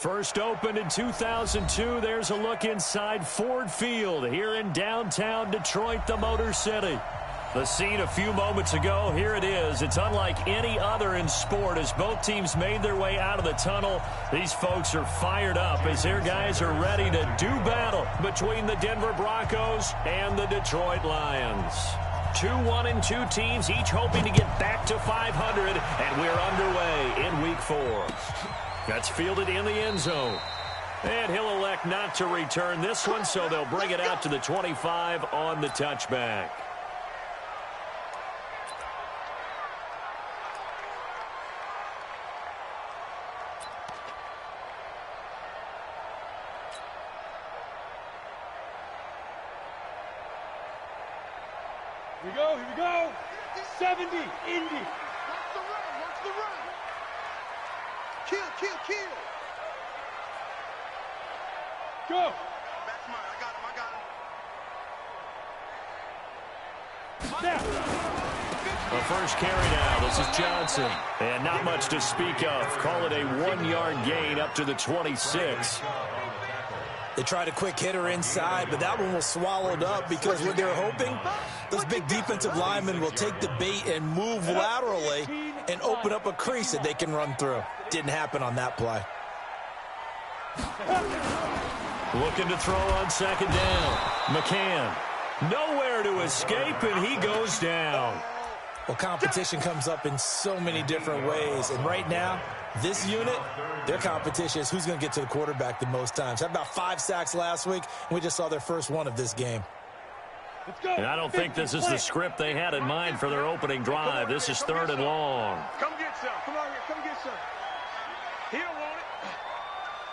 First opened in 2002, there's a look inside Ford Field here in downtown Detroit, the Motor City. The scene a few moments ago, here it is. It's unlike any other in sport as both teams made their way out of the tunnel. These folks are fired up as their guys are ready to do battle between the Denver Broncos and the Detroit Lions. 2-1-2 teams, each hoping to get back to 500, and we're underway in Week 4. That's fielded in the end zone. And he'll elect not to return this one, so they'll bring it out to the 25 on the touchback. Here we go. 70, Indy. Watch the run. Kill. Go. That's mine. I got him. The first carry now. This is Johnson. And not much to speak of. Call it a 1-yard gain up to the 26. They tried a quick hitter inside, but that one was swallowed up because what they're hoping, those big defensive linemen will take the bait and move laterally and open up a crease that they can run through. Didn't happen on that play. Looking to throw on second down. McCann. Nowhere to escape, and he goes down. Well, competition comes up in so many different ways, and right now, this unit, their competition is who's going to get to the quarterback the most times. Had about 5 sacks last week, and we just saw their first one of this game. And I don't think this is the script they had in mind for their opening drive. This is 3rd and long. Come get some. Come on here. Come get some. He don't want it.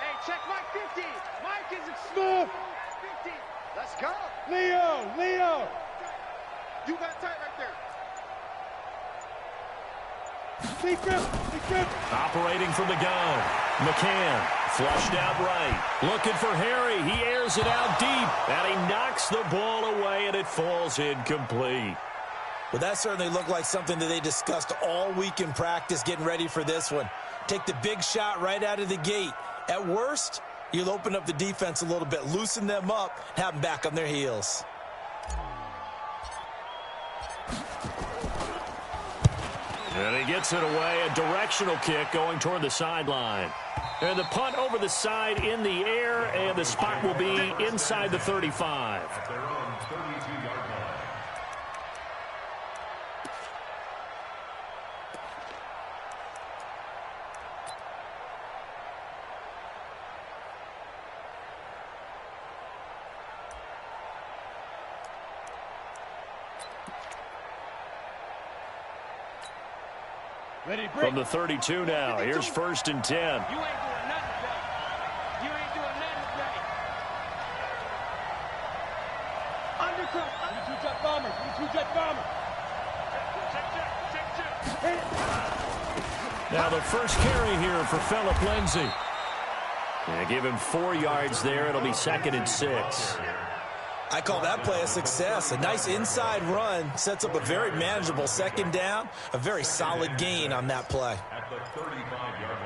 Hey, check Mike 50. Mike is Smith. 50. Let's go. Leo. You got tight right there. Operating from the gun. McCann flushed out right. Looking for Harry. He airs it out deep. And he knocks the ball away, and it falls incomplete. Well, that certainly looked like something that they discussed all week in practice getting ready for this one. Take the big shot right out of the gate. At worst, you'll open up the defense a little bit, loosen them up, have them back on their heels. And he gets it away, a directional kick going toward the sideline. And the punt over the side in the air, and the spot will be inside the 35. From the 32 now, here's 1st and 10. You ain't doing nothing today. You ain't doing nothing today. Undercut. You two-jet bomber. Check. Now the first carry here for Phillip Lindsay. Yeah, give him 4 yards there. It'll be 2nd and 6. I call that play a success. A nice inside run sets up a very manageable 2nd down. A very solid gain on that play. At the 35-yard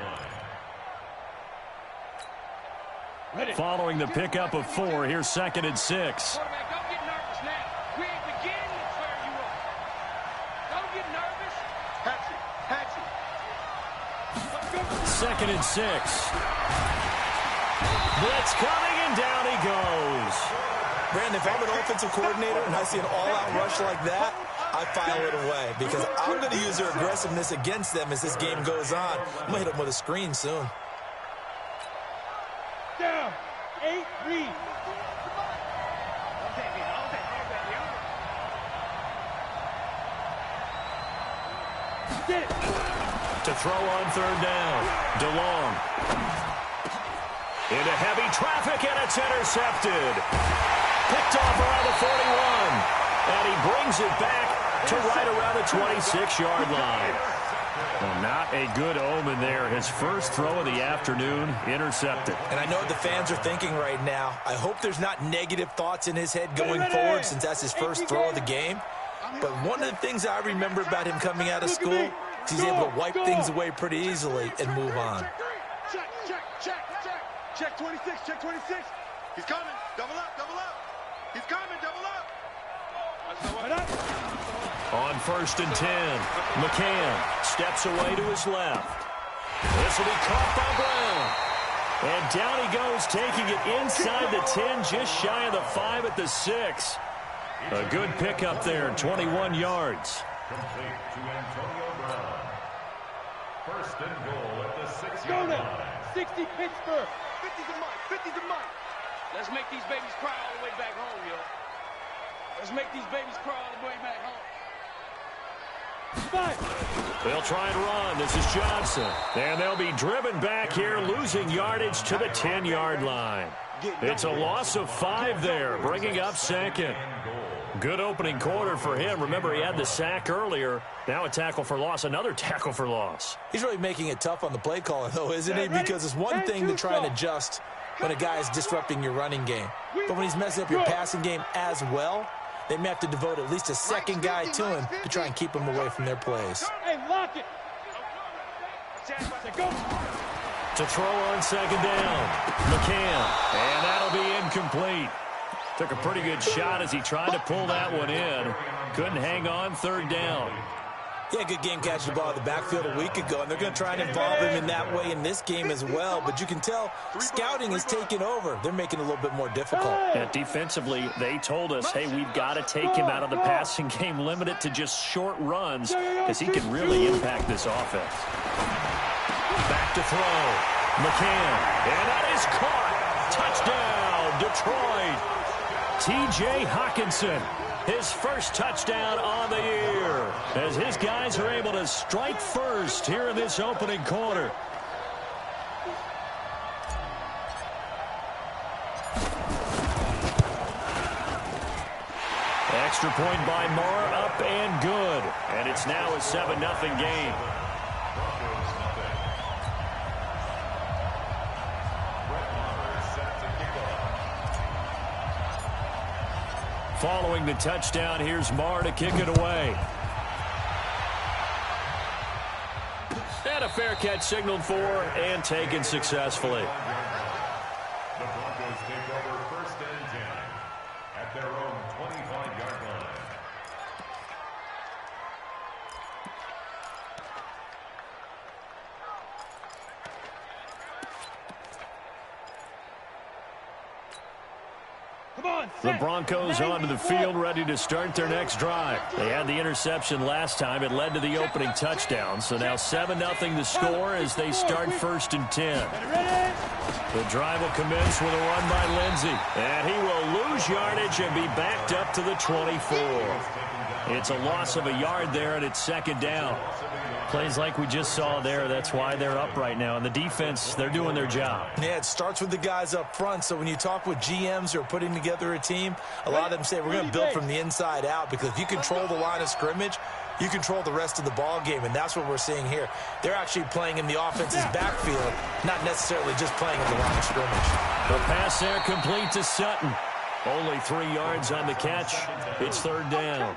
line. Following the pickup of 4, here's 2nd and 6. Quarterback, don't get nervous now. We ain't beginning to clear you up. Don't get nervous. Hatchet. 2nd and 6. Blitz coming, and down he goes. Brandon, if I'm an offensive coordinator and I see an all-out rush like that, I file it away because I'm going to use their aggressiveness against them as this game goes on. I'm going to hit them with a screen soon. Down. 8 read. Get it. To throw on 3rd down. DeLong. Into heavy traffic, and it's intercepted. Picked off around the 41. And he brings it back to right around the 26-yard line. Well, not a good omen there. His first throw of the afternoon, intercepted. And I know what the fans are thinking right now. I hope there's not negative thoughts in his head going forward since that's his first throw of the game. But one of the things I remember about him coming out of school is he's able to wipe things away pretty easily and move on. Check. Check 26, check 26. He's coming. Double up, double up. He's coming, double up. On 1st and 10, McCann steps away to his left. This will be caught by Brown. And down he goes, taking it inside the 10, just shy of the 5 at the 6. A good pickup there, 21 yards. Complete to Antonio Brown. 1st and goal at the 6-yard line. 60 Pittsburgh. 50's a Mike, 50's a Mike. Let's make these babies cry all the way back home, yo. Let's make these babies cry all the way back home. They'll try and run. This is Johnson. And they'll be driven back here, losing yardage to the 10-yard line. It's a loss of 5 there, bringing up 2nd. Good opening quarter for him. Remember, he had the sack earlier. Now a tackle for loss, another tackle for loss. He's really making it tough on the play caller, though, isn't he? Because it's one thing to try and adjust when a guy is disrupting your running game. But when he's messing up your passing game as well, they may have to devote at least a second guy to him to try and keep him away from their plays. Hey, lock it. Go. To throw on 2nd down, McCann. And that'll be incomplete. Took a pretty good shot as he tried to pull that one in. Couldn't hang on 3rd down. Yeah, good game catching the ball in the backfield a week ago, and they're going to try and involve him in that way in this game as well. But you can tell scouting is taking over. They're making it a little bit more difficult. And defensively, they told us, hey, we've got to take him out of the passing game, limit it to just short runs, because he can really impact this offense. Back to throw. McCann. And that is caught. Touchdown, Detroit. T.J. Hockenson. His first touchdown on the year as his guys are able to strike first here in this opening quarter. Extra point by Moore, up and good. And it's now a 7-0 game. Following the touchdown, here's Marr to kick it away. And a fair catch signaled for and taken successfully. The Broncos take over 1st and 10 at their own 25-yard line. The Broncos onto the field, ready to start their next drive. They had the interception last time. It led to the opening touchdown. So now 7-0 the score as they start 1st and 10. The drive will commence with a run by Lindsey. And he will lose yardage and be backed up to the 24. It's a loss of a yard there, and it's 2nd down. Plays like we just saw there. That's why they're up right now. And the defense, they're doing their job. Yeah, it starts with the guys up front. So when you talk with GMs who are putting together a team, a lot of them say we're going to build from the inside out, because if you control the line of scrimmage, you control the rest of the ball game, and that's what we're seeing here. They're actually playing in the offense's backfield, not necessarily just playing in the line of scrimmage. The pass there complete to Sutton. Only 3 yards on the catch. It's 3rd down.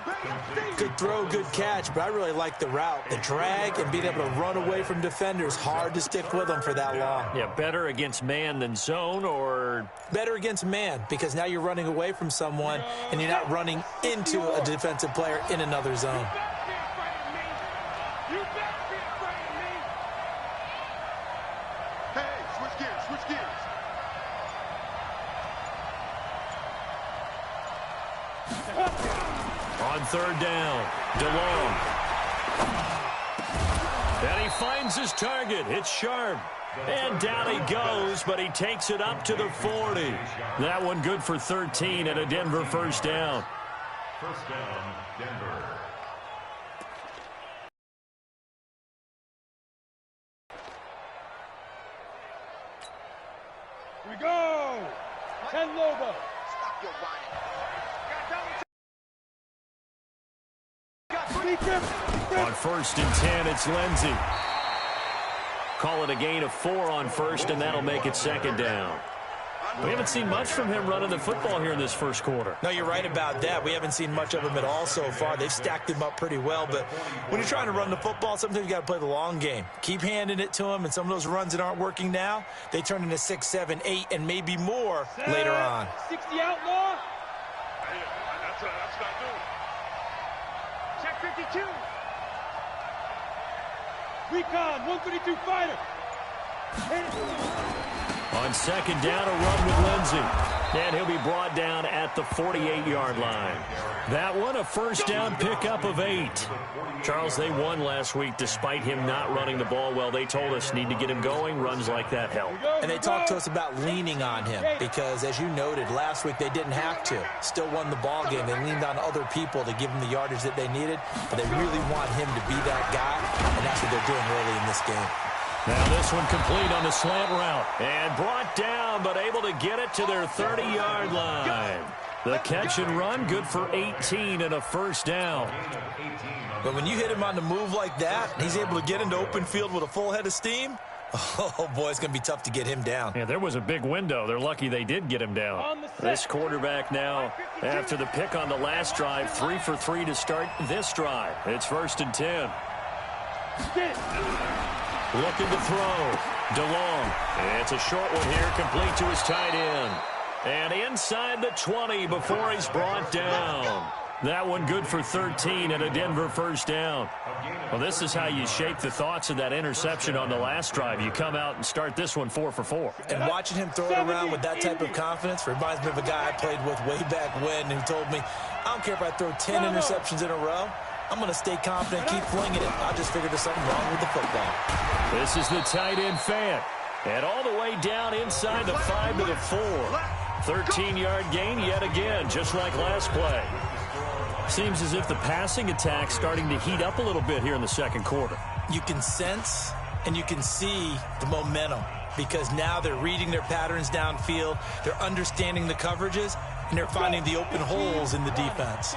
Good throw, good catch, but I really like the route. The drag and being able to run away from defenders, hard to stick with them for that long. Yeah, better against man than zone, or? Better against man, because now you're running away from someone and you're not running into a defensive player in another zone. Hey, switch gears, switch gears. On 3rd down, DeLong. And he finds his target. It's Sharp. And down he goes, but he takes it up to the 40. That one good for 13 and a Denver 1st down. 1st down, Denver. Here we go. Ken Lobo. Stop your running. On 1st and 10, it's Lindsey. Call it a gain of 4 on 1st, and that'll make it 2nd down. We haven't seen much from him running the football here in this first quarter. No, you're right about that. We haven't seen much of him at all so far. They've stacked him up pretty well, but when you're trying to run the football, sometimes you got to play the long game. Keep handing it to him, and some of those runs that aren't working now, they turn into 6, 7, 8, and maybe more later on. 60 outlaw. That's what I do. Check 52. Recon, 132 fighter. On second down, a run with Lindsey. And he'll be brought down at the 48-yard line. That one, a first down pickup of 8. Charles, they won last week despite him not running the ball well. They told us need to get him going. Runs like that help. And they talked to us about leaning on him because, as you noted, last week they didn't have to. Still won the ball game. They leaned on other people to give him the yardage that they needed, but they really want him to be that guy, and that's what they're doing early in this game. Now this one complete on the slant route. And brought down, but able to get it to their 30-yard line. The catch and run, good for 18 and a first down. But when you hit him on the move like that, he's able to get into open field with a full head of steam, oh, boy, it's going to be tough to get him down. Yeah, there was a big window. They're lucky they did get him down. This quarterback now, after the pick on the last drive, 3 for 3 to start this drive. It's 1st and 10. Looking to throw. DeLong. It's a short one here, complete to his tight end. And inside the 20 before he's brought down. That one good for 13 and a Denver first down. Well, this is how you shake the thoughts of that interception on the last drive. You come out and start this one 4 for 4. And watching him throw it around with that type of confidence reminds me of a guy I played with way back when who told me, I don't care if I throw 10 interceptions in a row. I'm going to stay confident, keep flinging it. I just figured there's something wrong with the football. This is the tight end fan. And all the way down inside the 5 to the 4. 13-yard gain yet again, just like last play. Seems as if the passing attack's starting to heat up a little bit here in the second quarter. You can sense and you can see the momentum because now they're reading their patterns downfield, they're understanding the coverages, and they're finding the open holes in the defense.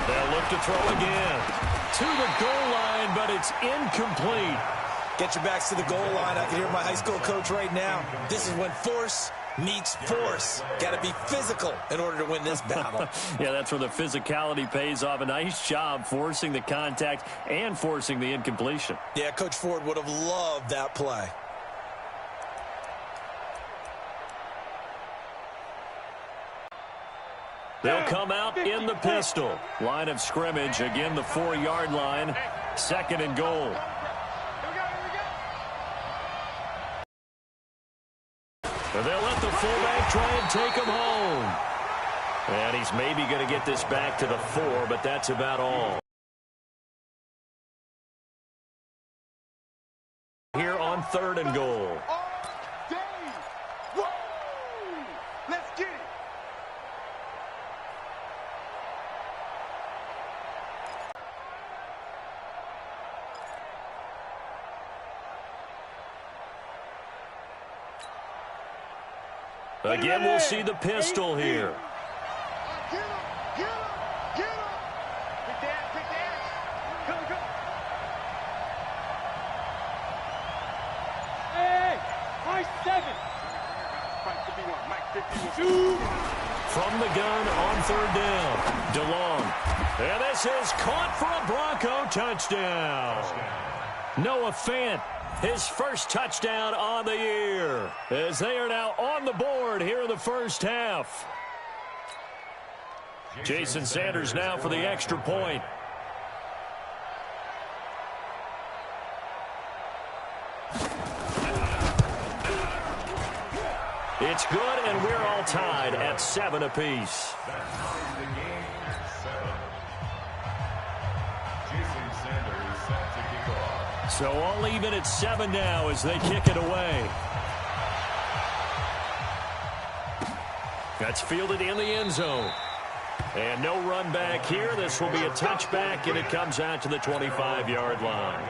They'll look to throw again. To the goal line, but it's incomplete. Get your backs to the goal line. I can hear my high school coach right now. This is when force meets force. Got to be physical in order to win this battle. Yeah, that's where the physicality pays off. A nice job forcing the contact and forcing the incompletion. Yeah, Coach Ford would have loved that play. They'll come out in the pistol. Line of scrimmage, again the 4-yard line. 2nd and goal. They'll let the fullback try and take him home. And he's maybe going to get this back to the 4, but that's about all. Here on 3rd and goal. Let's get it. Again, we'll see the pistol here. Get him, get him, get him. Quick dash, quick dash. Go, go. Hey, Mike 7. Mike 51. From the gun on 3rd down. DeLong. And this is caught for a Bronco touchdown. Noah Fant. His first touchdown on the year as they are now on the board here in the first half. Jason Sanders now for the extra point. It's good, and we're all tied at 7 apiece. So all even at 7 now as they kick it away. That's fielded in the end zone. And no run back here. This will be a touchback, and it comes out to the 25-yard line.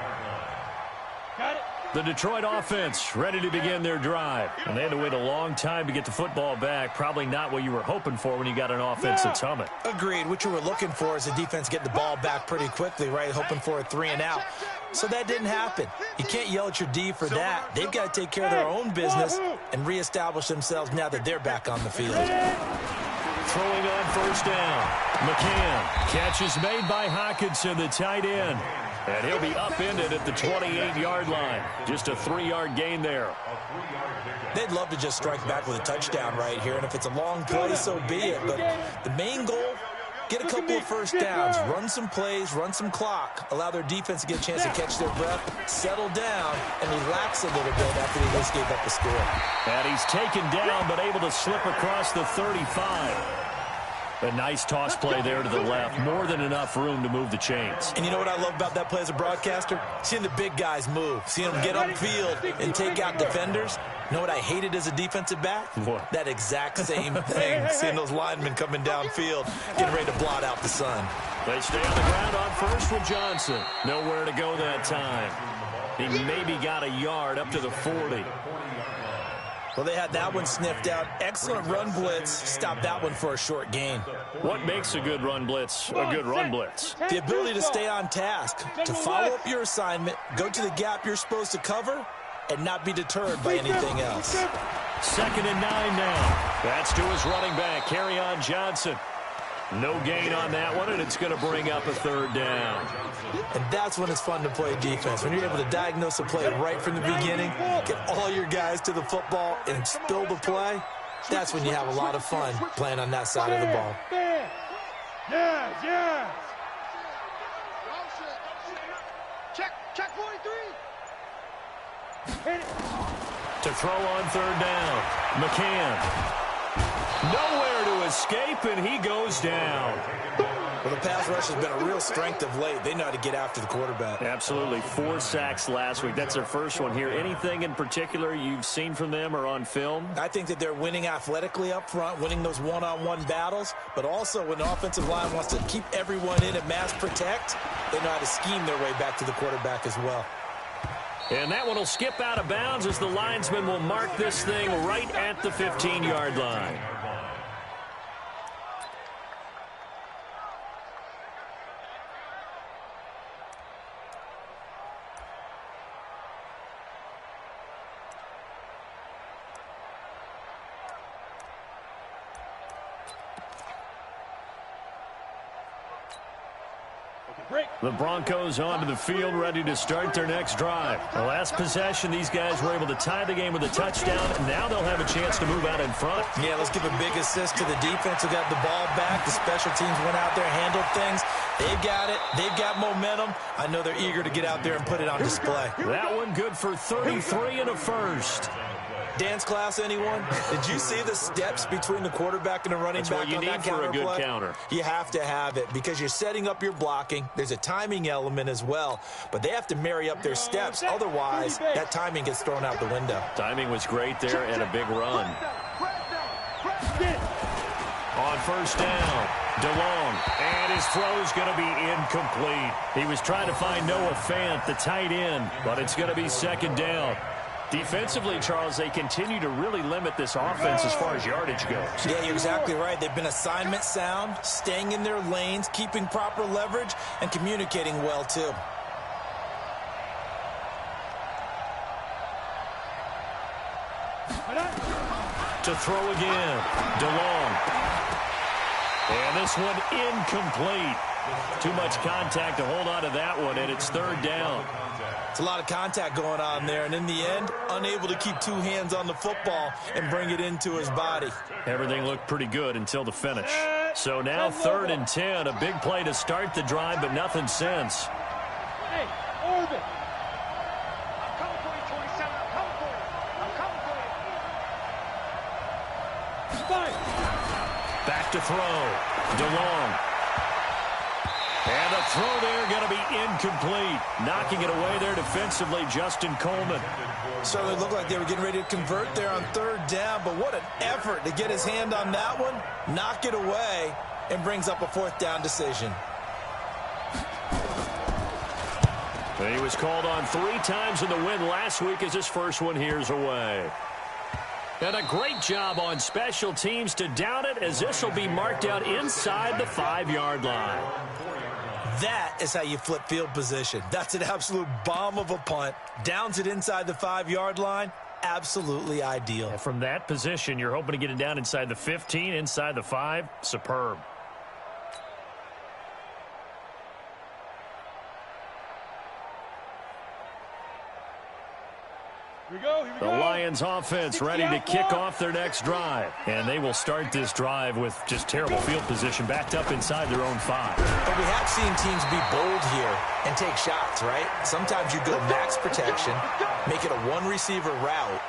Got it. The Detroit offense ready to begin their drive. And they had to wait a long time to get the football back. Probably not what you were hoping for when you got an offense that's humming. Agreed. What you were looking for is a defense getting the ball back pretty quickly, right? Hoping for a 3 and out. So that didn't happen. You can't yell at your D for that. They've got to take care of their own business and reestablish themselves now that they're back on the field. Throwing on first down. McCann. Catch is made by Hockenson, the tight end. And he'll be upended at the 28-yard line. Just a 3-yard gain there. They'd love to just strike back with a touchdown right here. And if it's a long play, so be it. But the main goal, get a couple of first downs, run some plays, run some clock, allow their defense to get a chance to catch their breath, settle down, and relax a little bit after they just gave up the score. And he's taken down, but able to slip across the 35. A nice toss play there to the left. More than enough room to move the chains. And you know what I love about that play as a broadcaster? Seeing the big guys move. Seeing them get upfield and take out defenders. You know what I hated as a defensive back? What? That exact same thing. Seeing those linemen coming downfield, getting ready to blot out the sun. They stay on the ground on first with Johnson. Nowhere to go that time. He maybe got a yard up to the 40. Well, they had that one sniffed out. Excellent run blitz. Stopped that one for a short gain. What makes a good run blitz a good run blitz? The ability to stay on task, to follow up your assignment, go to the gap you're supposed to cover, and not be deterred by anything else. 2nd and 9 now. That's to his running back, Kerryon Johnson. No gain on that one, and it's going to bring up a 3rd down. And that's when it's fun to play defense. When you're able to diagnose a play right from the beginning, get all your guys to the football, and spill the play, that's when you have a lot of fun playing on that side of the ball. Yeah. Check 43. To throw on 3rd down, McCann. Nowhere to escape, and he goes down. Well, the pass rush has been a real strength of late. They know how to get after the quarterback. Absolutely. 4 sacks last week. That's their first one here. Anything in particular you've seen from them or on film? I think that they're winning athletically up front, winning those one-on-one battles, but also when the offensive line wants to keep everyone in and mass protect, they know how to scheme their way back to the quarterback as well. And that one will skip out of bounds as the linesman will mark this thing right at the 15-yard line. The Broncos onto the field, ready to start their next drive. The last possession, these guys were able to tie the game with a touchdown, and now they'll have a chance to move out in front. Yeah, let's give a big assist to the defense who got the ball back. The special teams went out there, handled things. They've got it. They've got momentum. I know they're eager to get out there and put it on display. That one good for 33 and a first. Dance class, anyone? Did you see the steps between the quarterback and the running back on that counter play? That's what you need for a good counter. You have to have it because you're setting up your blocking. There's a timing element as well, but they have to marry up their steps. Otherwise, that timing gets thrown out the window. Timing was great there and a big run. On first down, DeLong, and his throw's going to be incomplete. He was trying to find Noah Fant, the tight end, but it's going to be 2nd down. Defensively, Charles, they continue to really limit this offense as far as yardage goes. Yeah, you're exactly right. They've been assignment sound, staying in their lanes, keeping proper leverage, and communicating well, too. To throw again, DeLong. And this one incomplete. Too much contact to hold on to that one, and it's 3rd down. It's a lot of contact going on there, and in the end, unable to keep 2 hands on the football and bring it into his body. Everything looked pretty good until the finish. So now 3rd and 10, a big play to start the drive, but nothing since. Hey, Orbit. I'm coming for you, 27. I'm coming for you. I'm coming for you. Spike. Back to throw. DeLong. And the throw there going to be incomplete. Knocking it away there defensively, Justin Coleman. Certainly looked like they were getting ready to convert there on 3rd down, but what an effort to get his hand on that one, knock it away, and brings up a 4th down decision. And he was called on 3 times in the win last week as his first one here's away. And a great job on special teams to down it, as this will be marked out inside the 5-yard line. That is how you flip field position. That's an absolute bomb of a punt. Downs it inside the 5-yard line. Absolutely ideal. And from that position, you're hoping to get it down inside the 15, inside the 5. Superb. The Lions offense ready to kick off their next drive. And they will start this drive with just terrible field position backed up inside their own 5. But we have seen teams be bold here and take shots, right? Sometimes you go max protection, make it a one-receiver route,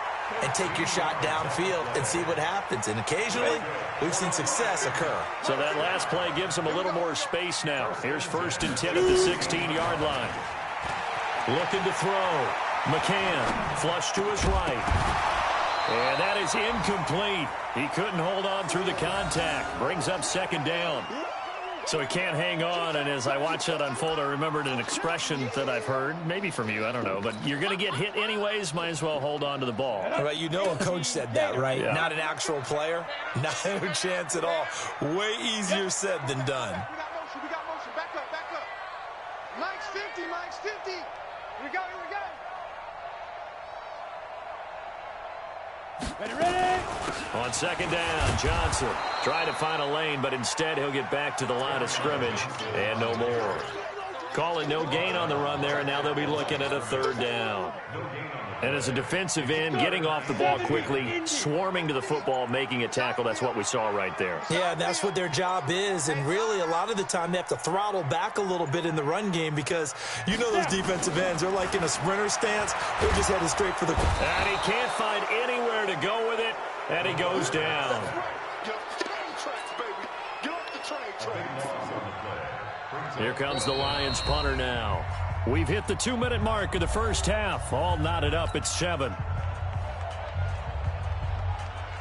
and take your shot downfield and see what happens. And occasionally, we've seen success occur. So that last play gives them a little more space now. Here's 1st and 10 at the 16-yard line. Looking to throw. McCann, flush to his right. And that is incomplete. He couldn't hold on through the contact. Brings up 2nd down. So he can't hang on, and as I watch that unfold, I remembered an expression that I've heard, maybe from you, I don't know, but you're going to get hit anyways, might as well hold on to the ball. Right, you know a coach said that, right? Yeah. Not an actual player. Not a chance at all. Way easier said than done. We got motion. Back up. Mike's 50. Here we go. Ready? On 2nd down, Johnson trying to find a lane, but instead he'll get back to the line of scrimmage and no more. Call it no gain on the run there, and now they'll be looking at a 3rd down. And as a defensive end, getting off the ball quickly, swarming to the football, making a tackle, that's what we saw right there. Yeah, that's what their job is, and really a lot of the time they have to throttle back a little bit in the run game because you know those defensive ends, they're like in a sprinter stance. They're just headed straight for the... And he can't find anywhere to go with it, and he goes down. Here comes the Lions punter now. We've hit the 2-minute mark of the first half. All knotted up at 7.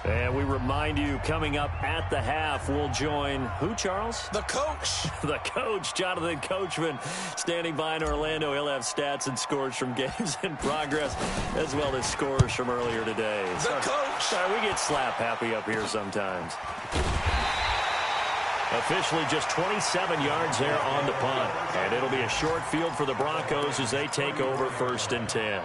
And we remind you, coming up at the half, we'll join who, Charles? The coach. The coach, Jonathan Coachman, standing by in Orlando. He'll have stats and scores from games in progress, as well as scores from earlier today. The coach. Sorry, we get slap happy up here sometimes. Officially just 27 yards there on the punt. And it'll be a short field for the Broncos as they take over 1st and 10.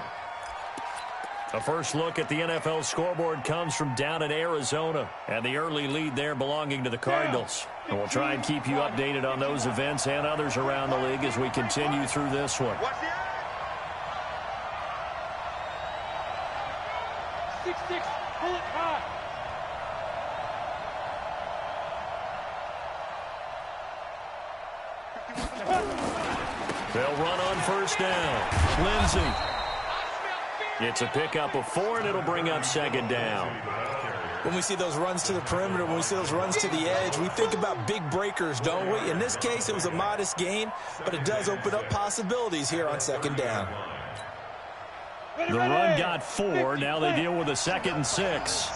A first look at the NFL scoreboard comes from down in Arizona. And the early lead there belonging to the Cardinals. And we'll try and keep you updated on those events and others around the league as we continue through this one. 6-6, pull it high. They'll run on 1st down. Lindsey. It's a pickup of 4, and it'll bring up 2nd down. When we see those runs to the perimeter, when we see those runs to the edge, we think about big breakers, don't we? In this case, it was a modest gain, but it does open up possibilities here on 2nd down. The run got 4. Now they deal with a 2nd and 6.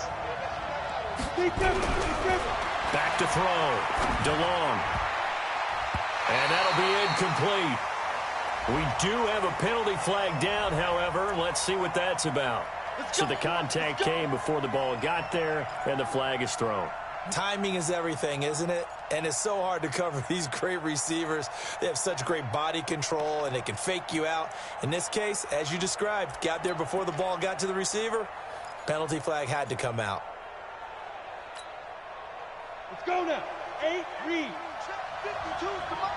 Back to throw. DeLong. And that'll be incomplete. We do have a penalty flag down, however. Let's see what that's about. So the contact came before the ball got there, and the flag is thrown. Timing is everything, isn't it? And it's so hard to cover these great receivers. They have such great body control, and they can fake you out. In this case, as you described, got there before the ball got to the receiver. Penalty flag had to come out. Let's go now. 8, read. 52, come on.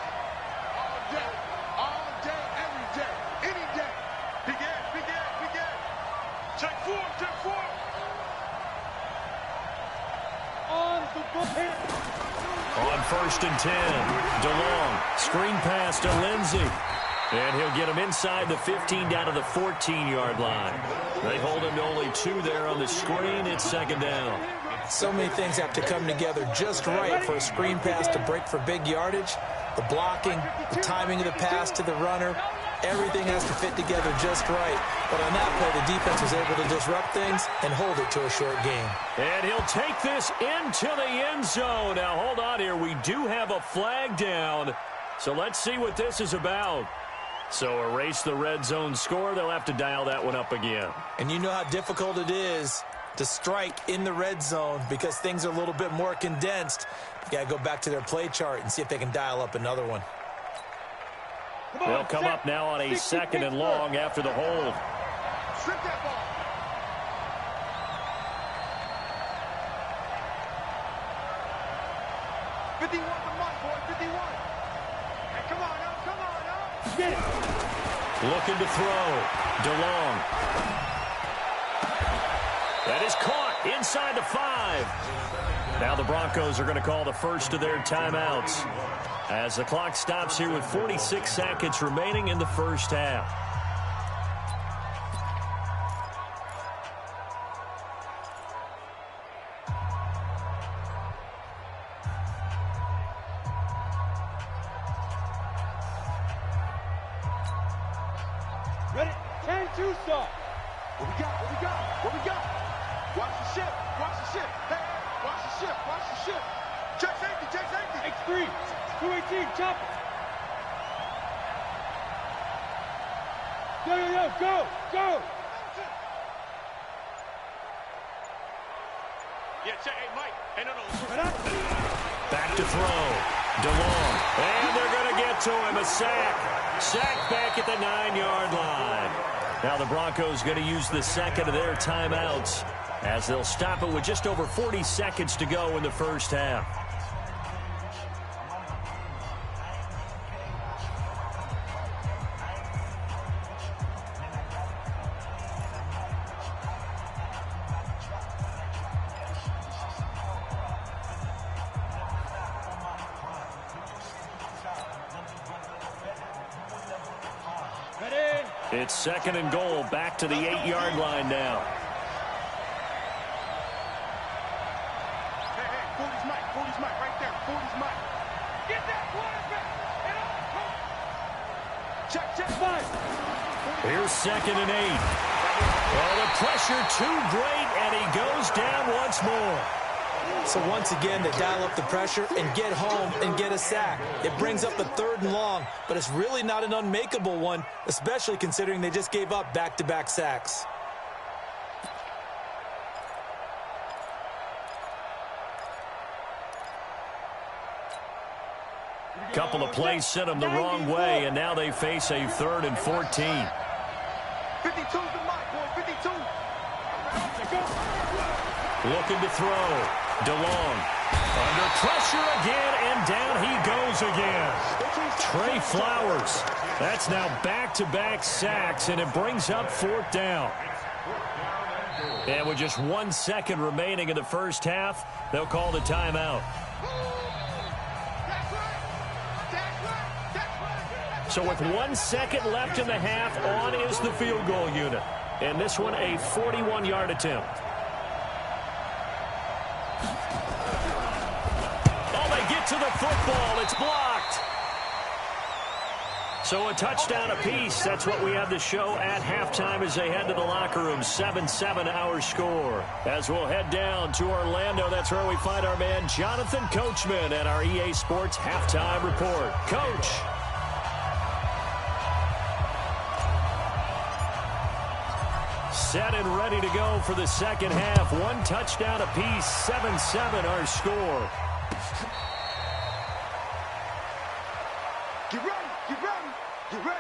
All day, every day, any day. Begin. Check 4. On 1st and 10, DeLong, screen pass to Lindsey. And he'll get him inside the 15 down to the 14-yard line. They hold him to only 2 there on the screen. It's 2nd down. So many things have to come together just right for a screen pass to break for big yardage. The blocking, the timing of the pass to the runner, everything has to fit together just right. But on that play, the defense was able to disrupt things and hold it to a short gain. And he'll take this into the end zone. Now, hold on here. We do have a flag down. So let's see what this is about. So erase the red zone score. They'll have to dial that one up again. And you know how difficult it is to strike in the red zone because things are a little bit more condensed. You got to go back to their play chart and see if they can dial up another one. They'll come up now on a 2nd and long after the hold. Strip that ball. Looking to throw. DeLong. That is caught inside the 5. Now the Broncos are going to call the first of their timeouts as the clock stops here with 46 seconds remaining in the first half. Ready? 10-2 start. What we got? What we got? What we got? Watch the ship. Watch the ship. Hey, watch the ship. Watch the ship. Check safety. Check safety. X3. 218. Chop it. Yo, yo, yo. Go. Go. Yeah, check. Hey, Mike. Hey, no. Back to throw. DeLong. And they're going to get to him. A sack. Sack back at the 9-yard line. Now the Broncos going to use the second of their timeouts as they'll stop it with just over 40 seconds to go in the first half. It's 2nd and goal, back to the 8-yard line now. Hey, 40's Mike, 40's Mike, right there, 40's Mike. Get that quarterback! Check, check, 5. Here's 2nd and 8. Oh, the pressure too great, and he goes down once more. So once again, they dial up the pressure and get home and get a sack. It brings up a 3rd and long, but it's really not an unmakeable one, especially considering they just gave up back-to-back sacks. Couple of plays sent them the wrong way, and now they face a 3rd and 14. 52's the Mike, boy, 52. Looking to throw. DeLong under pressure again, and down he goes again. Trey Flowers. That's now back-to-back sacks, and it brings up 4th down. And with just 1 second remaining in the first half, they'll call the timeout. So with 1 second left in the half, on is the field goal unit. And this one a 41-yard attempt. To the football, it's blocked. So a touchdown apiece. That's what we have to show at halftime as they head to the locker room. 7-7 our score. As we'll head down to Orlando, that's where we find our man Jonathan Coachman at our EA Sports Halftime Report. Coach. Set and ready to go for the second half. 1 touchdown apiece. 7-7 our score. Get ready, get ready, get ready.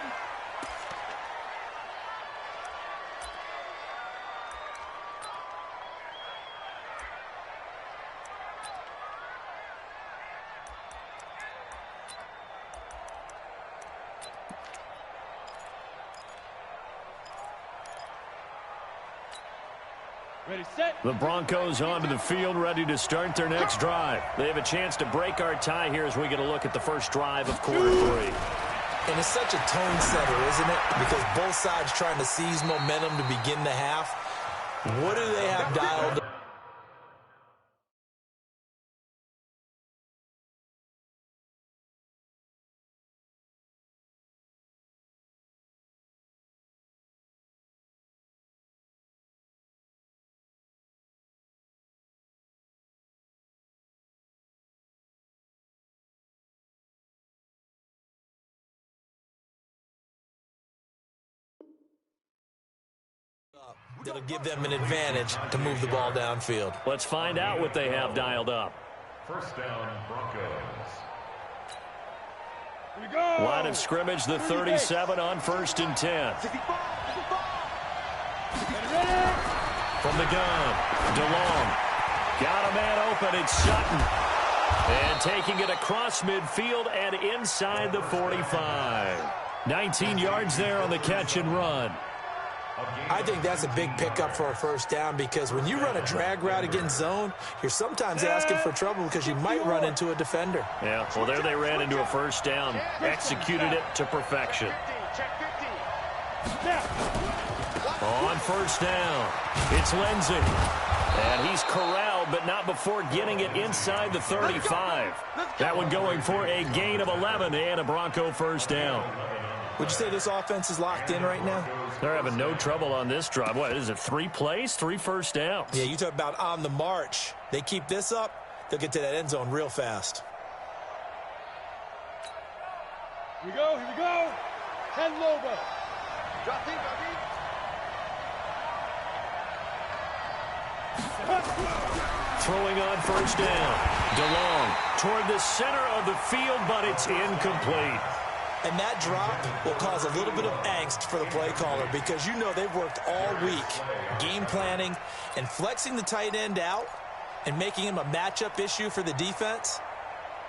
Ready, set. The Broncos onto the field, ready to start their next drive. They have a chance to break our tie here as we get a look at the first drive of quarter 3. And it's such a tone setter, isn't it? Because both sides trying to seize momentum to begin the half. What do they have dialed that'll give them an advantage to move the ball downfield. Let's find out what they have dialed up. First down, Broncos. Here we go. Line of scrimmage, the 37 on 1st and 10. From the gun, DeLong. Got a man open, it's Sutton. And taking it across midfield and inside the 45. 19 yards there on the catch and run. I think that's a big pickup for a first down because when you run a drag route against zone, you're sometimes asking for trouble because you might run into a defender. Yeah, well, there they ran into a first down, executed it to perfection. On first down, it's Lindsey. And he's corralled, but not before getting it inside the 35. That one going for a gain of 11 and a Bronco first down. Would you say this offense is locked in right now? They're having no trouble on this drive. What is it, 3 plays, 3 first downs? Yeah, you talk about on the march. They keep this up, they'll get to that end zone real fast. Here we go, here we go. 10 Lobo. Drop deep, Throwing on first down. DeLong toward the center of the field, but it's incomplete. And that drop will cause a little bit of angst for the play caller because you know they've worked all week game planning and flexing the tight end out and making him a matchup issue for the defense.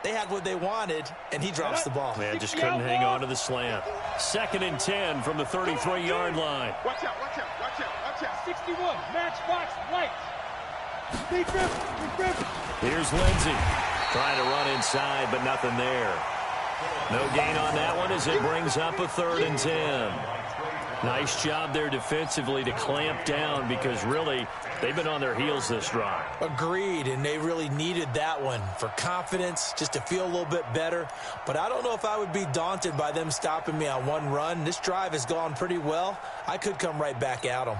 They had what they wanted, and he drops the ball. Man, just couldn't hang on to the slant. 2nd and 10 from the 33-yard line. Watch out, watch out, watch out, watch out. 61, matchbox, right. Deep grip. Here's Lindsey. Trying to run inside, but nothing there. No gain on that one as it brings up a 3rd and 10. Nice job there defensively to clamp down because really they've been on their heels this drive. Agreed, and they really needed that one for confidence, just to feel a little bit better. But I don't know if I would be daunted by them stopping me on one run. This drive has gone pretty well. I could come right back at them.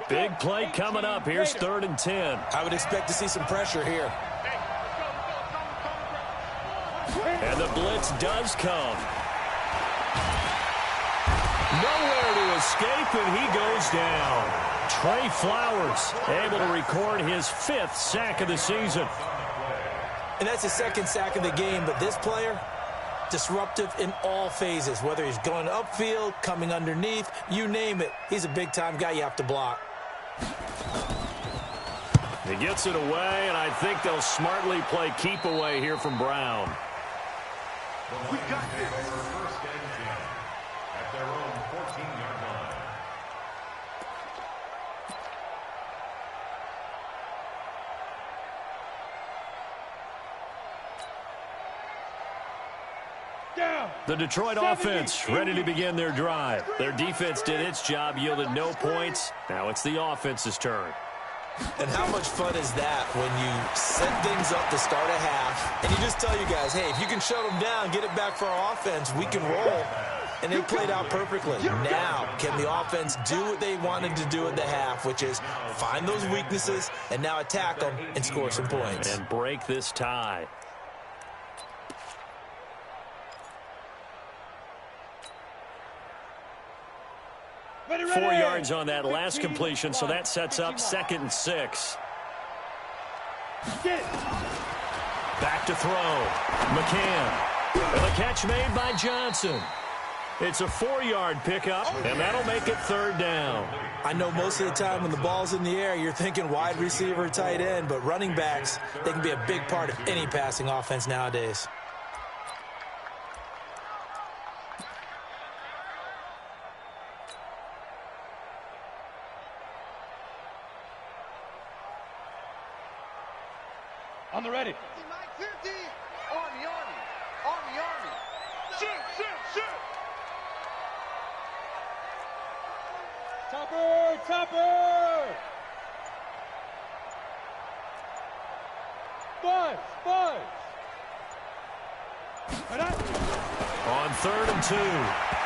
Big play coming up. Here's 3rd and 10. I would expect to see some pressure here. And the blitz does come. Nowhere to escape, and he goes down. Trey Flowers able to record his 5th sack of the season. And that's his 2nd sack of the game, but this player, disruptive in all phases, whether he's going upfield, coming underneath, you name it. He's a big-time guy you have to block. He gets it away, and I think they'll smartly play keep away here from Brown. We got this. First and 10 at their own 14-yard line. Down. The Detroit offense ready to begin their drive. Their defense did its job, yielded no points. Now it's the offense's turn. And how much fun is that when you set things up to start a half and you just tell you guys, hey, if you can shut them down, get it back for our offense, we can roll. And they played out perfectly. Now, can the offense do what they wanted to do at the half, which is find those weaknesses and now attack them and score some points. And break this tie. Ready, 4 ready. yards on that last completion, so that sets up 2nd and 6. Get it. Back to throw. McCann. And the catch made by Johnson. It's a 4-yard pickup, and that'll make it 3rd down. I know most of the time when the ball's in the air, you're thinking wide receiver, tight end, but running backs, they can be a big part of any passing offense nowadays. On the ready. 50. Army. Shoot. Topper. Buzz. On 3rd and 2,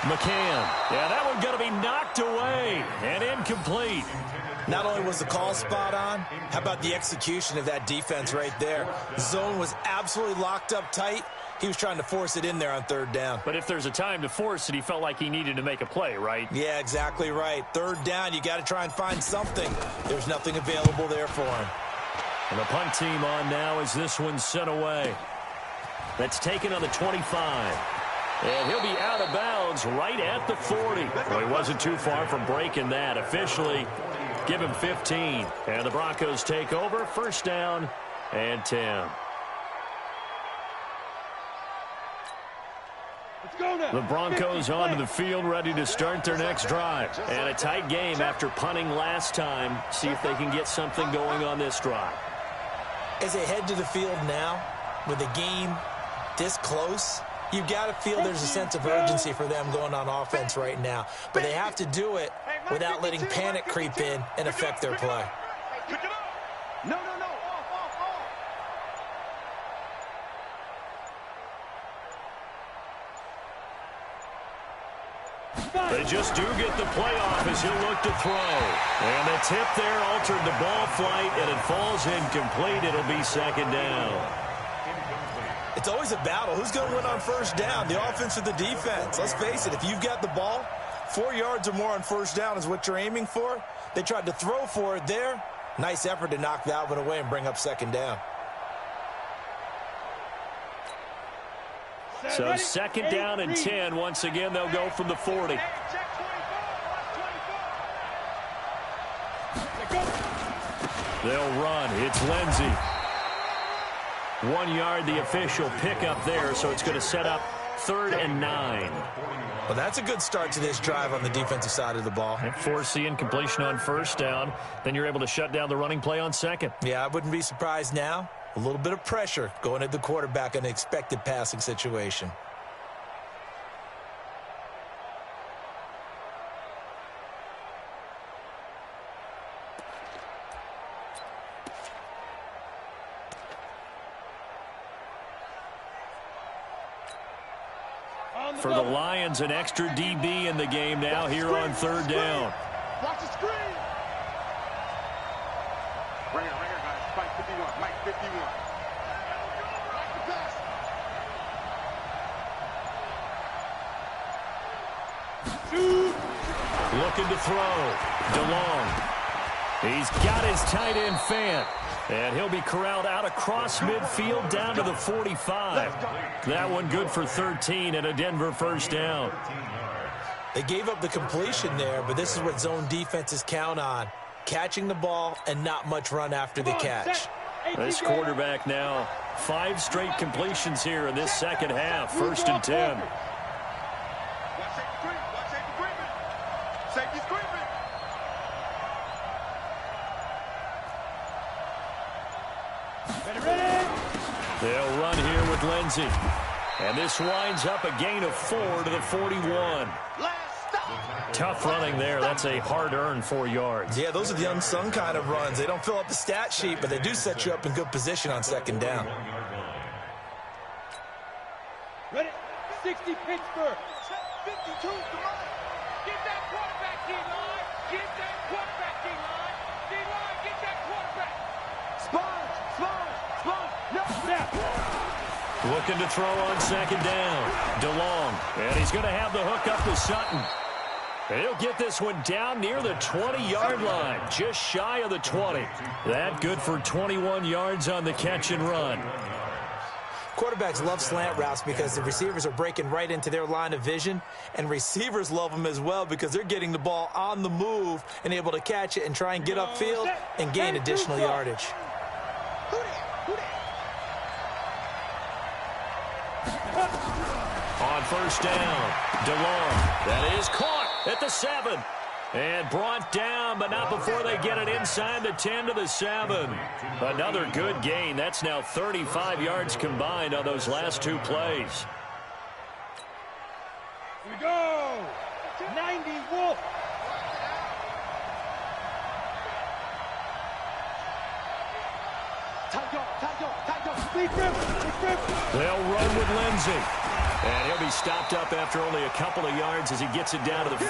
McCann. Yeah, that one going to be knocked away and incomplete. Not only was the call spot on, how about the execution of that defense right there? Zone was absolutely locked up tight, He was trying to force it in there on third down. But if there's a time to force it, he felt like he needed to make a play, right? Yeah, exactly right. Third down, you got to try and find something. There's nothing available there for him. And the punt team on now as this one's sent away. That's taken on the 25. And he'll be out of bounds right at the 40. Well, he wasn't too far from breaking that. Officially, give him 15. And the Broncos take over. First down and 10. The Broncos onto the field, ready to start their next drive. And a tight game after punting last time. See if they can get something going on this drive. As they head to the field now, with the game this close, you've got to feel there's a sense of urgency for them going on offense right now. But they have to do it without letting panic creep in and affect their play. No. They just do get the play off as he'll look to throw. And the tip there altered the ball flight, and it falls incomplete. It'll be second down. It's always a battle. Who's going to win on first down, the offense or the defense? Let's face it, if you've got the ball, 4 yards or more on first down is what you're aiming for. They tried to throw for it there. Nice effort to knock that one away and bring up second down. So second down and 10. Once again, they'll go from the 40. They'll run. It's Lindsey. 1 yard, the official pickup there, so it's going to set up 3rd and 9. Well, that's a good start to this drive on the defensive side of the ball. And force the incompletion on first down. Then you're able to shut down the running play on second. Yeah, I wouldn't be surprised now. A little bit of pressure going at the quarterback in an expected passing situation. For the Lions, an extra DB in the game now here on third down. Watch the screen. Right here, guys. Mike 51. Mike 51. Looking to throw. DeLong. He's got his tight end Fant. And he'll be corralled out across midfield down to the 45. That one good for 13 and a Denver first down. They gave up the completion there, but this is what zone defenses count on. Catching the ball and not much run after the catch. This quarterback now, 5 straight completions here in this second half. 1st and 10. Safety screen. They'll run here with Lindsey. And this winds up a gain of 4 to the 41. Tough running there. That's a hard-earned 4 yards. Yeah, those are the unsung kind of runs. They don't fill up the stat sheet, but they do set you up in good position on second down. Ready? 60 Pittsburgh. 52, come on. Get that quarterback, D-line. Get that quarterback, D-line. D-line, get that quarterback. Sponge. No, snap. Looking to throw on second down. DeLong. And he's going to have the hook up to Sutton. And he'll get this one down near the 20-yard line. Just shy of the 20. That good for 21 yards on the catch and run. Quarterbacks love slant routes because the receivers are breaking right into their line of vision, and receivers love them as well because they're getting the ball on the move and able to catch it and try and get upfield and gain additional yardage. On first down, DeLong. That is caught at the 7. And brought down, but not before they get it inside the 10 to the 7. Another good gain. That's now 35 yards combined on those last 2 plays. Here we go. 90 Wolf. Tight go. They'll run with Lindsey. And he'll be stopped up after only a couple of yards as he gets it down to the 5.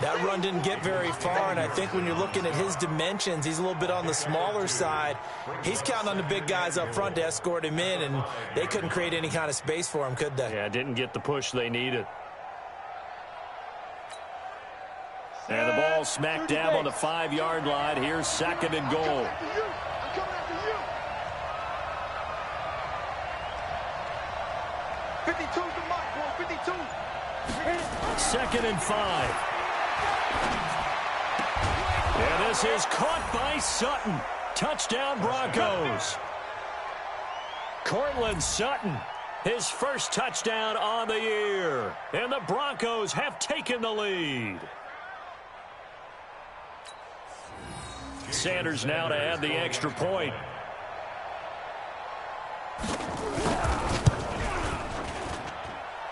That run didn't get very far, and I think when you're looking at his dimensions, he's a little bit on the smaller side. He's counting on the big guys up front to escort him in, and they couldn't create any kind of space for him, could they? Yeah, didn't get the push they needed. And the ball smack dab on the 5-yard line. Here's 2nd and goal. I'm coming after you. 52's the mark, boy. 52. 2nd and 5. And this is caught by Sutton. Touchdown, Broncos. Cortland Sutton, his first touchdown on the year. And the Broncos have taken the lead. Sanders now to add the extra point.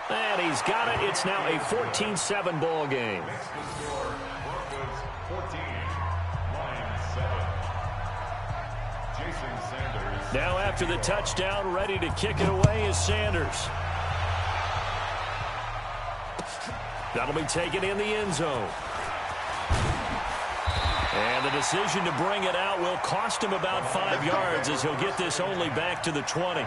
And he's got it. It's now a 14-7 ball game. Broncos 14, Lions 7. Jason Sanders. Now after the touchdown, ready to kick it away is Sanders. That'll be taken in the end zone. And the decision to bring it out will cost him about 5 yards as he'll get this only back to the 20.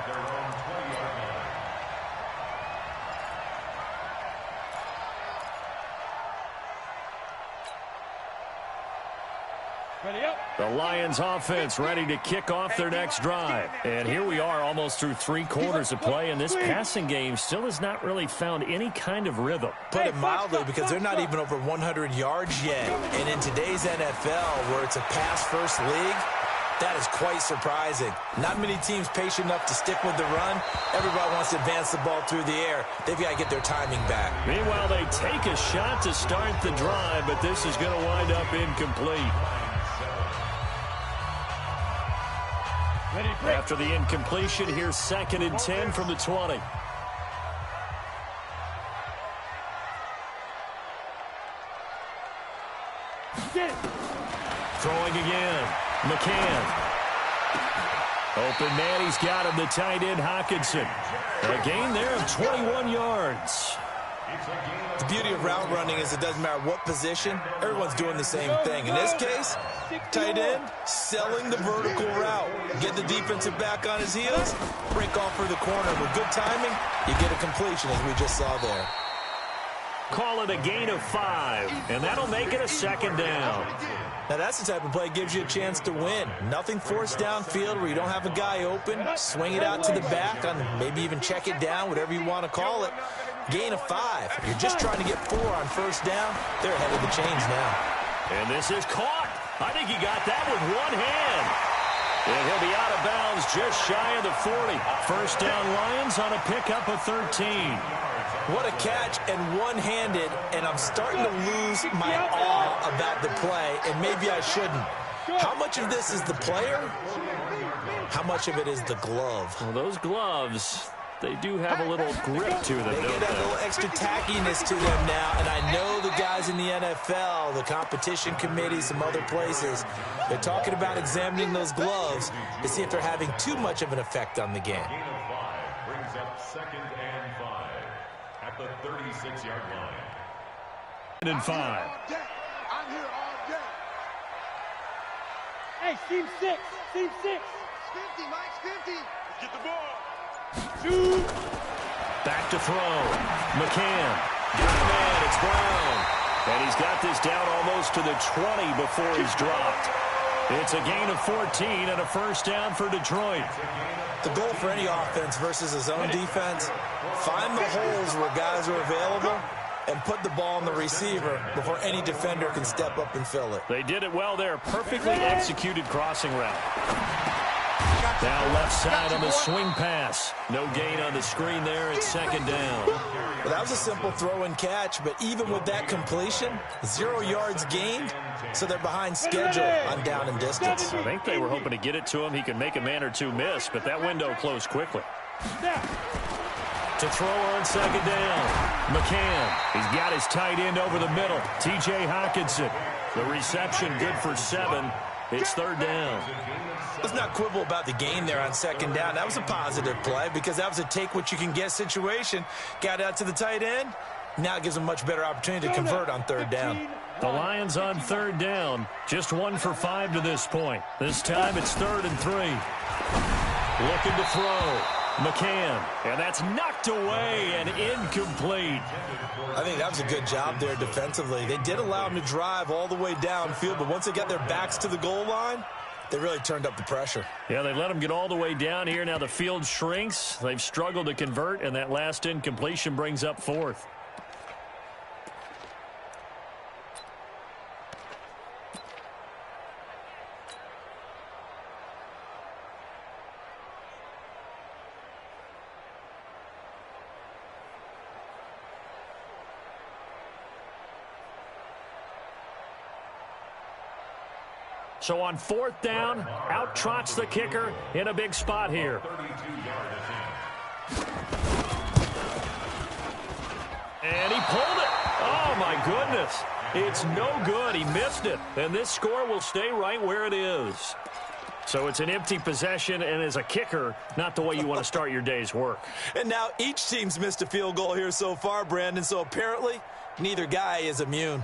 The Lions offense ready to kick off their next drive. And here we are almost through 3 quarters of play, and this passing game still has not really found any kind of rhythm. Put it mildly, because they're not even over 100 yards yet. And in today's NFL, where it's a pass-first league, that is quite surprising. Not many teams patient enough to stick with the run. Everybody wants to advance the ball through the air. They've got to get their timing back. Meanwhile, they take a shot to start the drive, but this is going to wind up incomplete. After the incompletion, here's 2nd and 10 from the 20. Throwing again. McCann. Open man, he's got him, the tight end, Hockenson. A gain there of 21 yards. The beauty of route running is it doesn't matter what position, everyone's doing the same thing. In this case, tight end, selling the vertical route. Get the defensive back on his heels, break off for the corner. With good timing, you get a completion, as we just saw there. Call it a gain of 5, and that'll make it a 2nd down. Now, that's the type of play that gives you a chance to win. Nothing forced downfield where you don't have a guy open. Swing it out to the back, on maybe even check it down, whatever you want to call it. Gain of 5. You're just trying to get 4 on first down. They're ahead of the chains now. And this is caught. I think he got that with one hand. And he'll be out of bounds just shy of the 40. First down Lions on a pickup of 13. What a catch, and one-handed, and I'm starting to lose my awe about the play, and maybe I shouldn't. How much of this is the player? How much of it is the glove? Well, those gloves, they do have a little grip to them, They don't get a they? little extra tackiness to them now, and I know the guys in the NFL, the competition committee, some other places, they're talking about examining those gloves to see if they're having too much of an effect on the game. Gain of 5 brings up 2nd and 5 at the 36-yard line. And 5. I'm here all day. Hey, Team 6. Team 6. 50, Mike's 50. Let's get the ball. Back to throw. McCann. Got a man. It's Brown. And he's got this down almost to the 20 before he's dropped. It's a gain of 14 and a first down for Detroit. The goal for any offense versus a zone defense, find the holes where guys are available and put the ball on the receiver before any defender can step up and fill it. They did it well there. Perfectly executed crossing route. Now left side on the swing pass. No gain on the screen there. It's 2nd down. Well, that was a simple throw and catch, but even with that completion, 0 yards gained, so they're behind schedule on down and distance. I think they were hoping to get it to him. He could make a man or two miss, but that window closed quickly. To throw on 2nd down. McCann. He's got his tight end over the middle. T.J. Hockenson. The reception good for 7. It's third down. Let's not quibble about the gain there on second down. That was a positive play because that was a take-what-you-can-get situation. Got out to the tight end. Now it gives them a much better opportunity to convert on third down. The Lions on third down. Just 1 for 5 to this point. This time it's 3rd and 3. Looking to throw. McCann. And that's knocked away and incomplete. I think that was a good job there defensively. They did allow them to drive all the way downfield, but once they got their backs to the goal line, they really turned up the pressure. Yeah, they let them get all the way down here. Now the field shrinks. They've struggled to convert, and that last incompletion brings up 4th. So on 4th down, out trots the kicker in a big spot here. And he pulled it. Oh, my goodness. It's no good. He missed it. And this score will stay right where it is. So it's an empty possession, and as a kicker, not the way you want to start your day's work. And now each team's missed a field goal here so far, Brandon, so apparently neither guy is immune.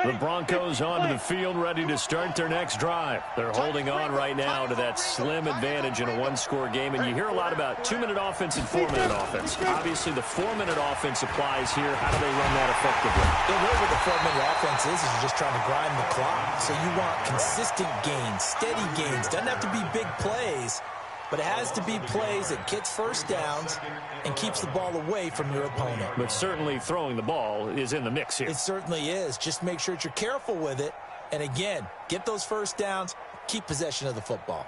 The Broncos onto the field, ready to start their next drive. They're holding on right now to that slim advantage in a one-score game, and you hear a lot about 2-minute offense and 4-minute offense. Obviously, the 4-minute offense applies here. How do they run that effectively? Yeah, really what the 4-minute offense is you're just trying to grind the clock. So you want consistent gains, steady gains. Doesn't have to be big plays, but it has to be plays that gets first downs and keeps the ball away from your opponent. But certainly throwing the ball is in the mix here. It certainly is. Just make sure that you're careful with it. And again, get those first downs, keep possession of the football.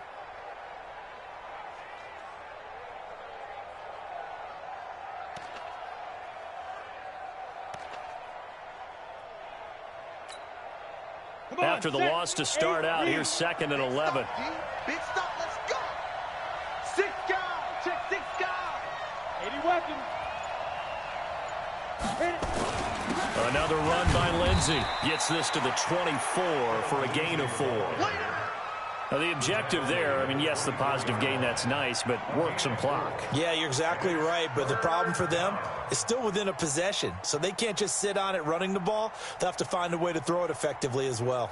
After the loss to start out, here's 2nd and 11. Big stop, let's go. 6 guys, check 6 guys. 80 weapons. Another run by Lindsey. Gets this to the 24 for a gain of 4. Now the objective there, I mean, yes, the positive gain, that's nice, but work some clock. Yeah, you're exactly right, but the problem for them is still within a possession. So they can't just sit on it running the ball. They'll have to find a way to throw it effectively as well.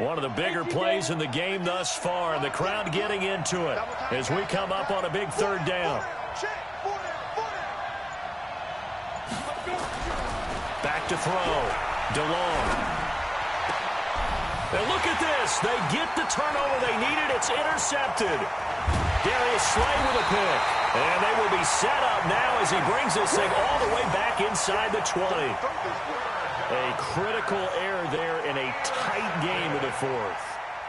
One of the bigger plays in the game thus far, and the crowd getting into it as we come up on a big 3rd down. Back to throw. DeLong. And look at this. They get the turnover they needed. It's intercepted. Darius Slay with a pick. And they will be set up now as he brings this thing all the way back inside the 20. A critical error there in a tight game in the 4th.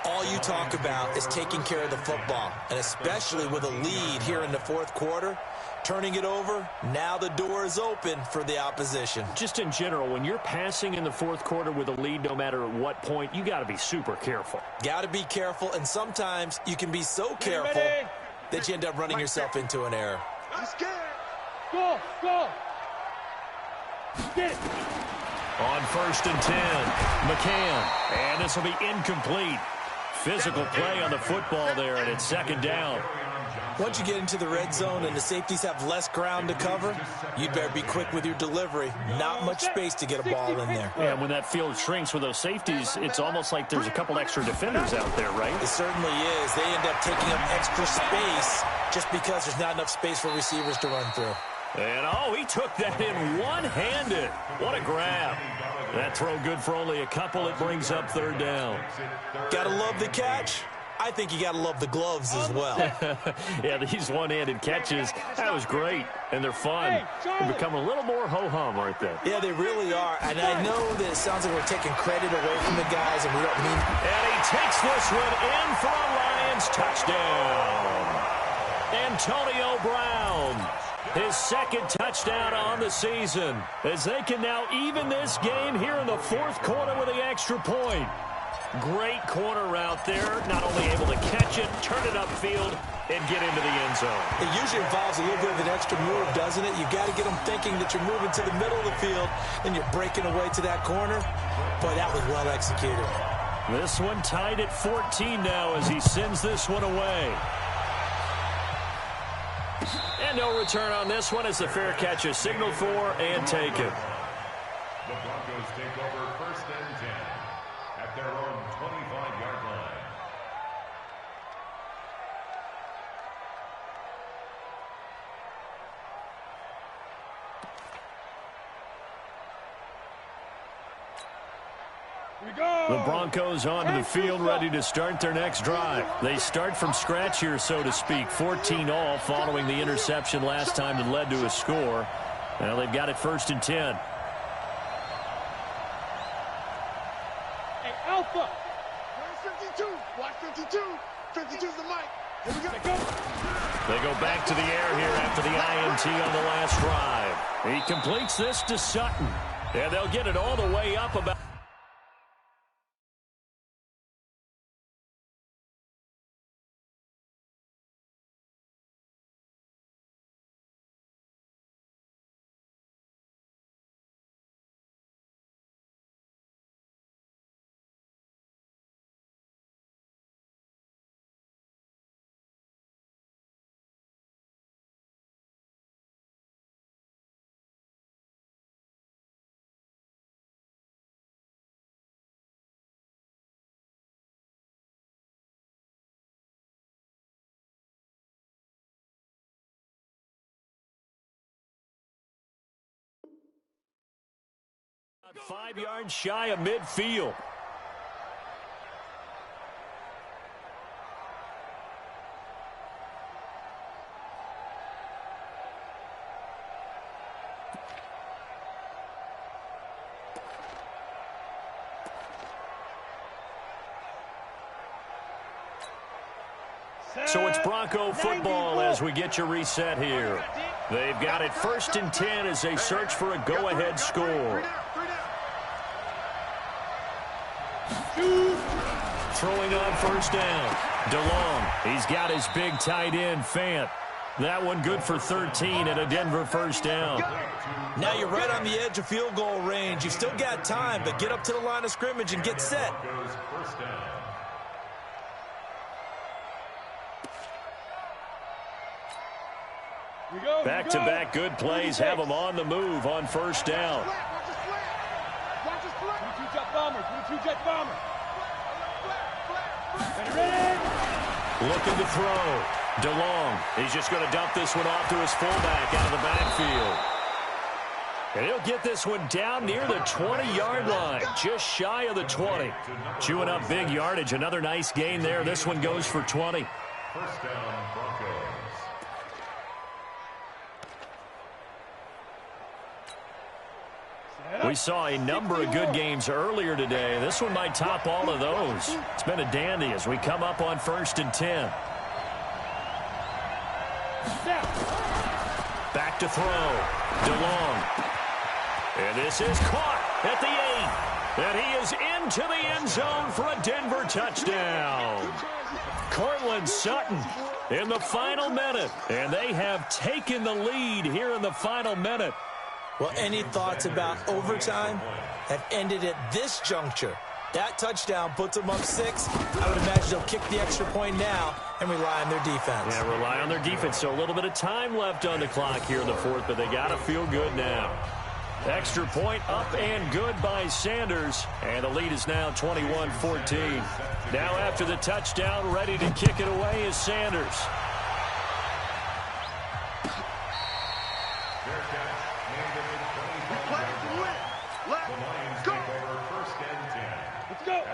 All you talk about is taking care of the football, and especially with a lead here in the 4th quarter, turning it over, now the door is open for the opposition. Just in general, when you're passing in the 4th quarter with a lead, no matter at what point, you got to be super careful. Got to be careful, and sometimes you can be so careful that you end up running yourself into an error. I'm scared. Go, go. Get it. On 1st and 10, McCann. And this will be incomplete. Physical play on the football there, and it's 2nd down. Once you get into the red zone and the safeties have less ground to cover, you'd better be quick with your delivery. Not much space to get a ball in there. Yeah, when that field shrinks with those safeties, it's almost like there's a couple extra defenders out there, right? It certainly is. They end up taking up extra space just because there's not enough space for receivers to run through. And, oh, he took that in one-handed. What a grab. That throw good for only a couple. It brings up 3rd down. Gotta love the catch. I think you gotta love the gloves as well. Yeah, these one-handed catches, that was great. And they're fun. They become a little more ho-hum, aren't they? Yeah, they really are. And I know that it sounds like we're taking credit away from the guys, and we don't mean... And he takes this one in for a Lions touchdown. Antonio Brown. His second touchdown on the season, as they can now even this game here in the fourth quarter with the extra point. Great corner route there, not only able to catch it, turn it upfield, and get into the end zone. It usually involves a little bit of an extra move, doesn't it? You've got to get them thinking that you're moving to the middle of the field and you're breaking away to that corner. Boy, that was well executed. This one tied at 14 now as he sends this one away. And no return on this one as the fair catch is signaled for and taken. The Broncos take over first and 10 at their own 25-yard line. The Broncos onto the field, ready to start their next drive. They start from scratch here, so to speak. 14 all following the interception last time that led to a score. Now they've got it first and 10. Hey, Alpha. 52. Watch 52. 52's the mic. Here we go. They go back to the air here after the INT on the last drive. He completes this to Sutton. And they'll get it all the way up about... About 5 yards shy of midfield. So it's Bronco football as we get you reset here. They've got it first and 10 as they search for a go-ahead score. Throwing on first down. DeLong, he's got his big tight end, Fant. That one good for 13 at a Denver first down. Now you're right on the edge of field goal range. You've still got time, but get up to the line of scrimmage and get set. Back-to-back good plays have them on the move on first down. Looking to throw. DeLong, he's just going to dump this one off to his fullback out of the backfield. And he'll get this one down near the 20-yard line, just shy of the 20. Chewing up big yardage, another nice gain there. This one goes for 20. First down, Broncos. We saw a number of good games earlier today. This one might top all of those. It's been a dandy as we come up on first and 10. Back to throw. DeLong. And this is caught at the 8. And he is into the end zone for a Denver touchdown. Cortland Sutton in the final minute. And they have taken the lead here in the final minute. Well, any thoughts about overtime have ended at this juncture. That touchdown puts them up 6. I would imagine they'll kick the extra point now and rely on their defense. Yeah, rely on their defense. So a little bit of time left on the clock here in the fourth, but they got to feel good now. Extra point up and good by Sanders. And the lead is now 21-14. Now after the touchdown, ready to kick it away is Sanders.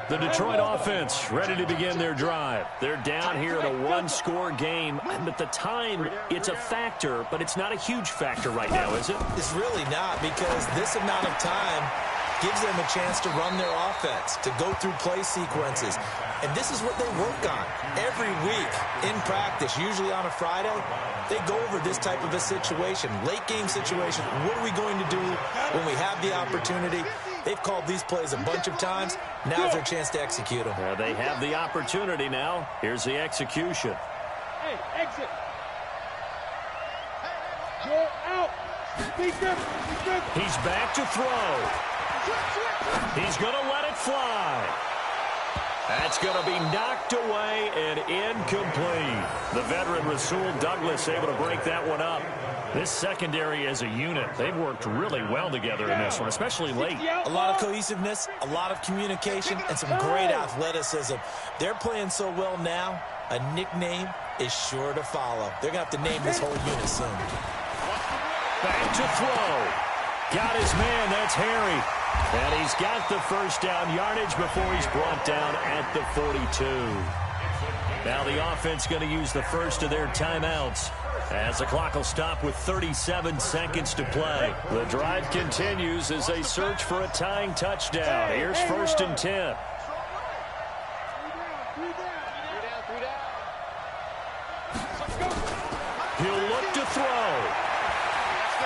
The Detroit offense ready to begin their drive. They're down here in a one-score game. And at the time, it's a factor, but it's not a huge factor right now, is it? It's really not, because this amount of time, gives them a chance to run their offense, to go through play sequences. And this is what they work on every week in practice, usually on a Friday. They go over this type of a situation, late game situation. What are we going to do when we have the opportunity? They've called these plays a bunch of times. Now's their chance to execute them. They have the opportunity now. Here's the execution. Hey, exit. Go out. He's back to throw. He's going to let it fly. That's going to be knocked away and incomplete. The veteran Rasul Douglas able to break that one up. This secondary as a unit, they've worked really well together in this one, especially late. A lot of cohesiveness, a lot of communication, and some great athleticism. They're playing so well now, a nickname is sure to follow. They're going to have to name this whole unit soon. Back to throw. Got his man, that's Harry. And he's got the first down yardage before he's brought down at the 42. Now the offense going to use the first of their timeouts as the clock will stop with 37 seconds to play. The drive continues as they search for a tying touchdown. Here's 1st and 10. He'll look to throw.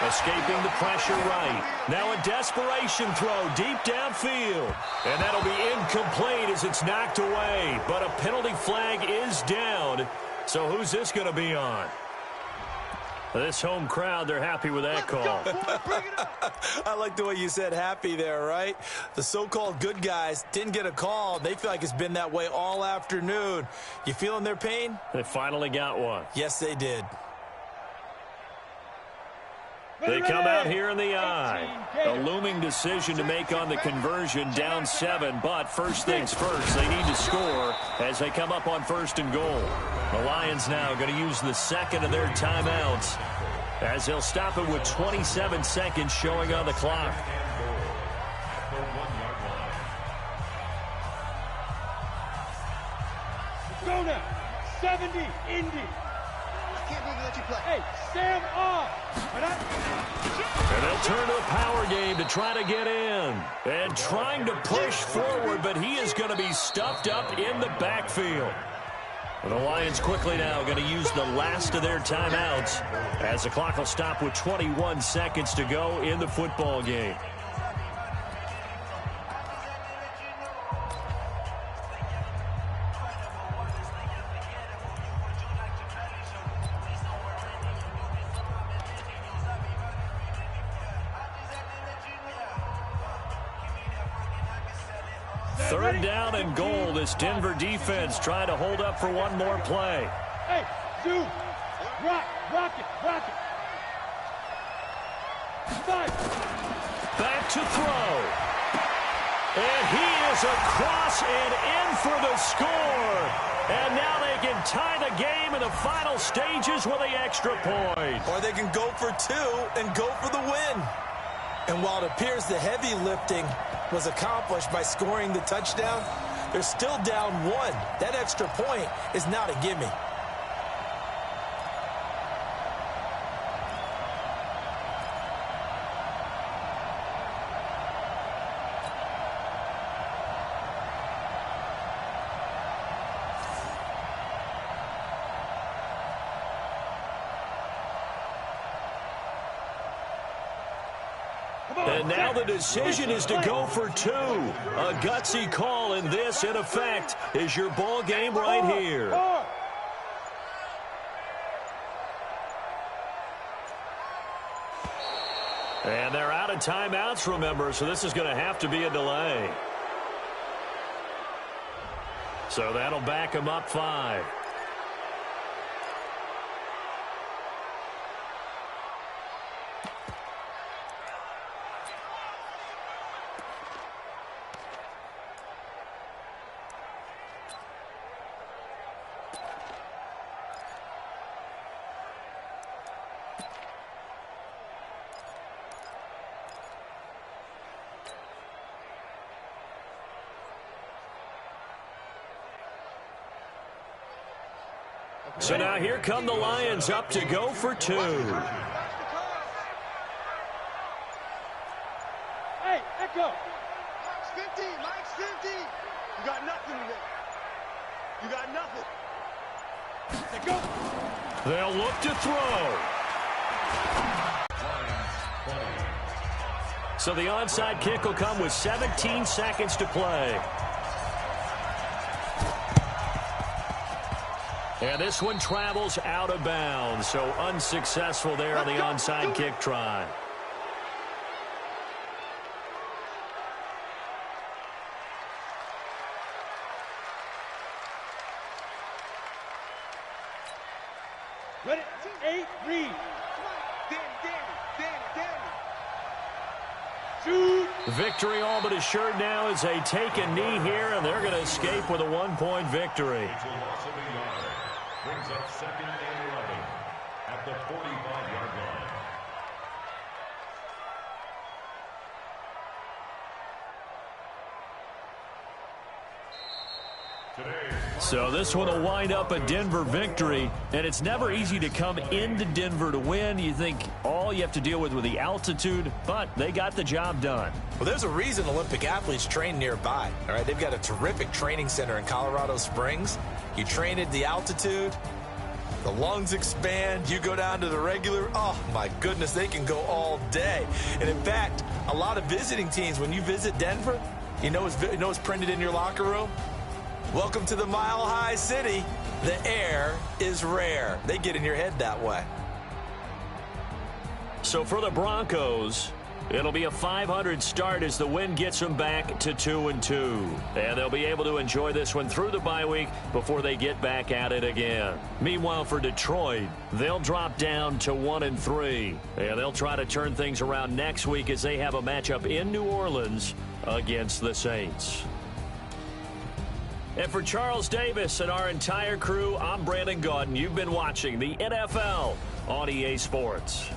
Escaping the pressure right. Now a desperation throw deep downfield. And that'll be incomplete as it's knocked away. But a penalty flag is down. So who's this going to be on? This home crowd, they're happy with that call. I like the way you said happy there, right? The so-called good guys didn't get a call. They feel like it's been that way all afternoon. You feeling their pain? They finally got one. Yes, they did. They come out here in the eye. A looming decision to make on the conversion, down 7. But first things first, they need to score as they come up on 1st and goal. The Lions now going to use the second of their timeouts as they'll stop it with 27 seconds showing on the clock. Go now. 70, Indy. Can't believe let you play. Hey, Sam off. And they'll turn to the power game to try to get in. And trying to push forward, but he is going to be stuffed up in the backfield. And the Lions quickly now going to use the last of their timeouts as the clock will stop with 21 seconds to go in the football game. Third down and goal. This Denver defense trying to hold up for one more play. Hey, dude. Rock it. Back to throw. And he is across and in for the score. And now they can tie the game in the final stages with the extra point. Or they can go for 2 and go for the win. And while it appears the heavy lifting was accomplished by scoring the touchdown, they're still down 1. That extra point is not a gimme. And now the decision is to go for 2. A gutsy call, and this, in effect, is your ball game right here. And they're out of timeouts, remember, so this is going to have to be a delay. So that'll back them up 5. So now here come the Lions up to go for 2. Hey, Echo, You got nothing. Let's go. They'll look to throw. So the onside kick will come with 17 seconds to play. And this one travels out of bounds, so unsuccessful there on the onside kick try. Ready? 8, read. Shoot. Victory all but assured now as they take a knee here, and they're going to escape with a 1-point victory. Brings up 2nd and 11 at the 45-yard line. So this one will wind up a Denver victory, and it's never easy to come into Denver to win. You think all you have to deal with the altitude, but they got the job done. Well, there's a reason Olympic athletes train nearby. All right, they've got a terrific training center in Colorado Springs. You train at the altitude, the lungs expand, you go down to the regular, oh my goodness, they can go all day. And in fact, a lot of visiting teams, when you visit Denver, you know what's printed in your locker room? Welcome to the Mile High City. The air is rare. They get in your head that way. So for the Broncos, it'll be a 500 start as the win gets them back to 2-2. And they'll be able to enjoy this one through the bye week before they get back at it again. Meanwhile, for Detroit, they'll drop down to 1-3. And they'll try to turn things around next week as they have a matchup in New Orleans against the Saints. And for Charles Davis and our entire crew, I'm Brandon Gaudin. You've been watching the NFL on EA Sports.